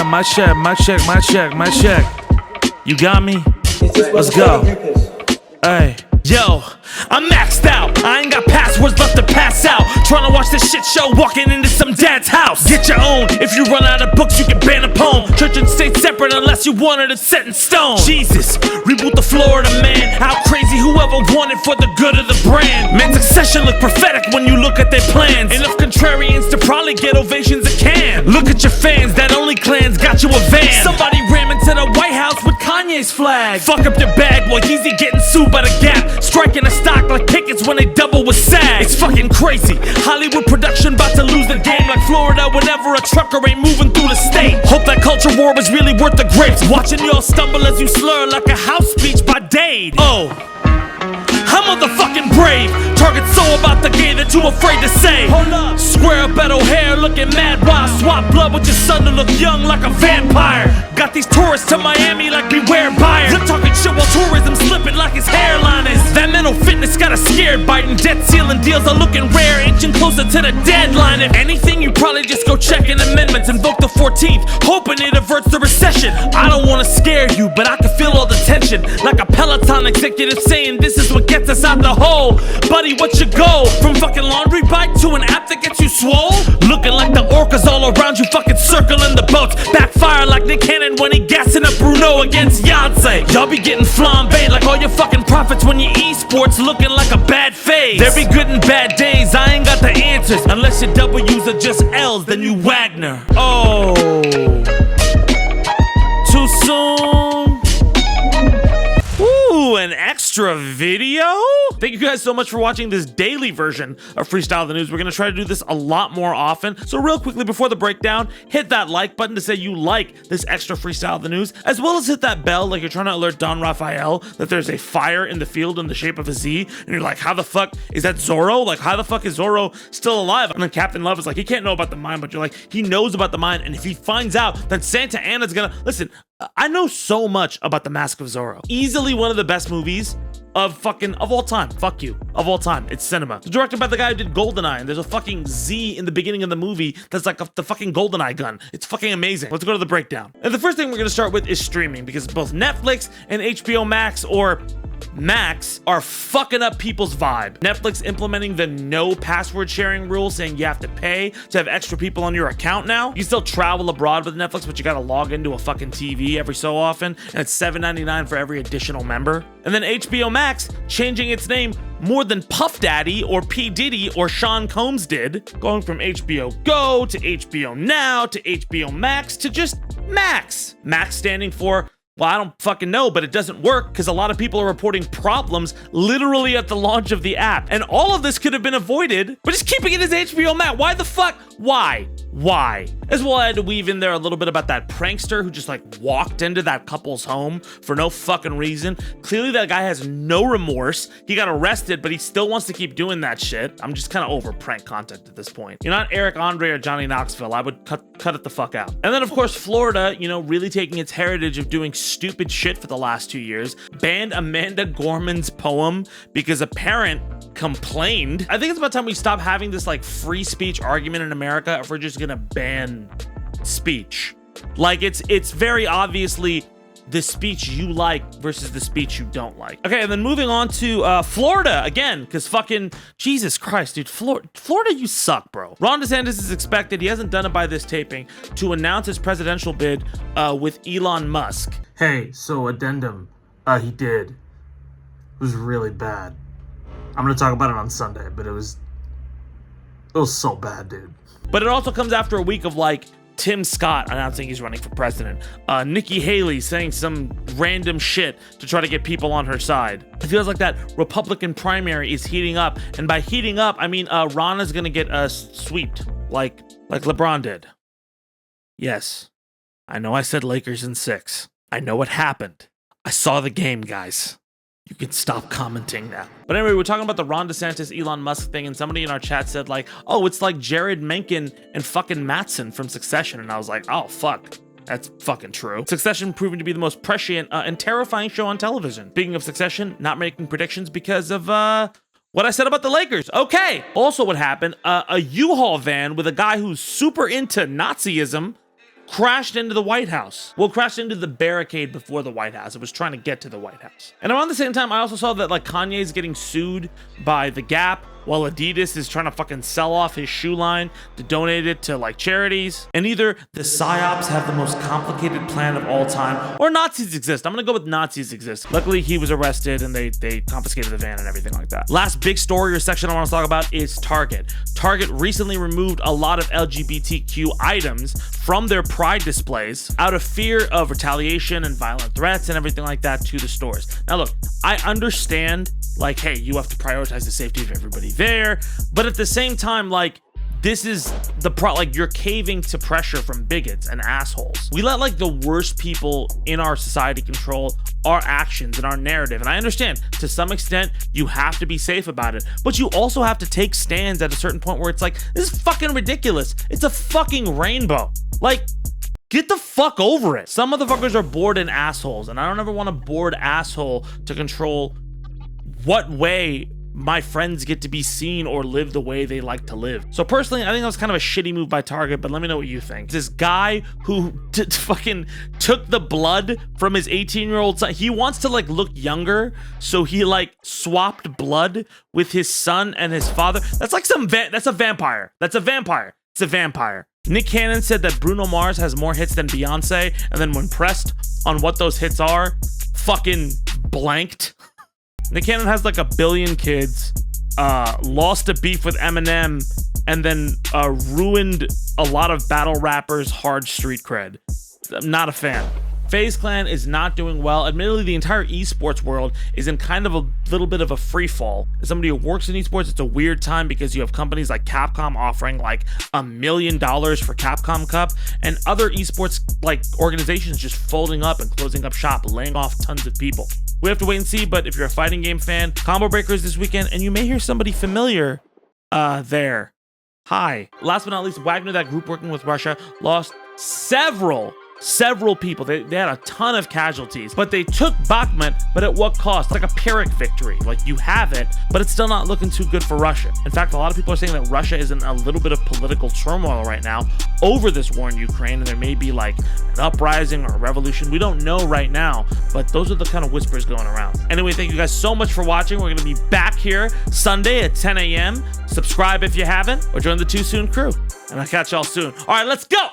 my check. You got me? Let's go. Hey. Yo, I'm maxed out. I ain't got passwords left to pass out. Tryna watch this shit show, walking into some dad's house. Get your own. If you run out of books, you can ban a poem. Church and state separate unless you wanted it set in stone. Jesus, reboot the Florida man. How crazy whoever wanted for the good of the brand. Man, succession look prophetic when you look at their plans. Enough contrarians to probably get ovations that can. Look at your fans, that only clans got you a van. Somebody ram into the White House with Kanye's flag. Fuck up their bag while Yeezy getting sued by the Gap. Striking a stock like pickets when they double with SAG. It's fucking crazy. Hollywood production about to lose the game like Florida whenever a trucker ain't moving through the state. Hope that culture war was really worth the grapes. Watching y'all stumble as you slur like a house speech by Zaid. Oh, I'm motherfucking brave. Target so about the game that you afraid to say. Hold up. Square up at O'Hare looking mad while I swap blood with your son to look young like a vampire. Got these tourists to Miami like beware buyer. You're talking shit while tourism slipping like his hairline is. That mental fitness got us scared biting. Debt ceiling deals are looking rare, inching closer to the deadline. If anything, you probably just go check in amendments. Invoke the 14th, hoping it averts the recession. I don't wanna scare you, but I can feel all the tension. Like a Peloton executive saying this is what gets us out the hole. Buddy, what's your goal? From fucking laundry bike to an app that gets you swole? Looking like the orcas all around you fucking circling the boats. Backfire like Nick Cannon when he gassing up Bruno against Beyonce. Y'all be getting flambéed like all your fucking profits when you esports looking like a bad phase. There be good and bad days, I ain't got the answers. Unless your W's are just L's, then you Wagner. Oh, too soon? Ooh, an extra video? Thank you guys so much for watching this daily version of Freestyle the News. We're gonna try to do this a lot more often. So real quickly before the breakdown, hit that like button to say you like this extra Freestyle the News, as well as hit that bell like you're trying to alert Don Raphael that there's a fire in the field in the shape of a Z, and you're like, how the fuck is that Zorro? Like, how the fuck is Zorro still alive? And then Captain Love is like, he can't know about the mine, but you're like, he knows about the mine, and if he finds out, then Santa Anna's gonna, listen, I know so much about The Mask of Zorro. Easily one of the best movies of all time. Fuck you. Of all time. It's cinema. It's directed by the guy who did GoldenEye, and there's a fucking Z in the beginning of the movie that's like the fucking GoldenEye gun. It's fucking amazing. Let's go to the breakdown. And the first thing we're gonna start with is streaming, because both Netflix and HBO Max, or Max, are fucking up people's vibe. Netflix implementing the no password sharing rule, saying you have to pay to have extra people on your account now. You still travel abroad with Netflix, but you gotta log into a fucking TV every so often, and it's $7.99 for every additional member. And then HBO Max changing its name more than Puff Daddy or P. Diddy or Sean Combs did, going from HBO Go to HBO Now to HBO Max to just Max. Max standing for, well, I don't fucking know, but it doesn't work because a lot of people are reporting problems literally at the launch of the app. And all of this could have been avoided, but just keeping it as HBO Max. Why the fuck? Why? As well, I had to weave in there a little bit about that prankster who just like walked into that couple's home for no fucking reason. Clearly that guy has no remorse. He got arrested, but he still wants to keep doing that shit. I'm just kind of over prank content at this point. You're not Eric Andre or Johnny Knoxville. I would cut it the fuck out. And then of course, Florida, you know, really taking its heritage of doing stupid shit for the last 2 years, banned Amanda Gorman's poem because a parent complained. I think it's about time we stop having this like free speech argument in America if we're just gonna ban speech. Like it's very obviously the speech you like versus the speech you don't like. Okay, and then moving on to Florida again, because fucking Jesus Christ, dude, Florida, you suck, bro. Ron DeSantis is expected, he hasn't done it by this taping, to announce his presidential bid with Elon Musk. Hey, so addendum, he did. It was really bad. I'm gonna talk about it on Sunday, but it was so bad, dude. But it also comes after a week of like Tim Scott announcing he's running for president, Nikki Haley saying some random shit to try to get people on her side. It feels like that Republican primary is heating up, and by heating up, I mean Ron is gonna get swept like LeBron did. Yes, I know I said Lakers in 6. I know what happened. I saw the game, guys. You can stop commenting now. But anyway, we're talking about the Ron DeSantis Elon Musk thing, and somebody in our chat said like, oh, it's like Jared Mencken and fucking Mattson from Succession. And I was like, oh, fuck. That's fucking true. Succession proving to be the most prescient and terrifying show on television. Speaking of Succession, not making predictions because of what I said about the Lakers. Okay. Also what happened, a U-Haul van with a guy who's super into Nazism crashed into the White House. Well, crashed into the barricade before the White House. It was trying to get to the White House. And around the same time, I also saw that like Kanye is getting sued by The Gap, while Adidas is trying to fucking sell off his shoe line to donate it to like charities. And either the psyops have the most complicated plan of all time, or Nazis exist. I'm gonna go with Nazis exist. Luckily, he was arrested and they confiscated the van and everything like that. Last big story or section I want to talk about is Target. Target recently removed a lot of LGBTQ items from their pride displays out of fear of retaliation and violent threats and everything like that to the stores. Now look, I understand like, hey, you have to prioritize the safety of everybody there, but at the same time, like, this is the like you're caving to pressure from bigots and assholes. We let like the worst people in our society control our actions and our narrative. And I understand to some extent you have to be safe about it, but you also have to take stands at a certain point where it's like, this is fucking ridiculous. It's a fucking rainbow. Like, get the fuck over it. Some motherfuckers are bored and assholes, and I don't ever want a bored asshole to control what way my friends get to be seen or live the way they like to live. So personally, I think that was kind of a shitty move by Target, but let me know what you think. This guy who fucking took the blood from his 18-year-old son, he wants to like look younger, so he like swapped blood with his son and his father. That's like that's a vampire. That's a vampire. It's a vampire. Nick Cannon said that Bruno Mars has more hits than Beyonce, and then when pressed on what those hits are, fucking blanked. Nick Cannon has like 1 billion kids, lost a beef with Eminem, and then ruined a lot of battle rappers' hard street cred. I'm not a fan. FaZe Clan is not doing well. Admittedly, the entire esports world is in kind of a little bit of a free fall. As somebody who works in esports, it's a weird time because you have companies like Capcom offering like $1 million for Capcom Cup, and other esports like organizations just folding up and closing up shop, laying off tons of people. We have to wait and see, but if you're a fighting game fan, Combo Breakers this weekend, and you may hear somebody familiar there. Hi. Last but not least, Wagner, that group working with Russia, lost several people. They had a ton of casualties, but they took Bakhmut, but at what cost? Like a Pyrrhic victory. Like, you have it, but it's still not looking too good for Russia. In fact, a lot of people are saying that Russia is in a little bit of political turmoil right now over this war in Ukraine, and there may be like an uprising or a revolution. We don't know right now, but those are the kind of whispers going around. Anyway, thank you guys so much for watching. We're gonna be back here Sunday at 10 a.m. Subscribe if you haven't, or join the Too Soon crew, and I'll catch y'all soon. All right, let's go.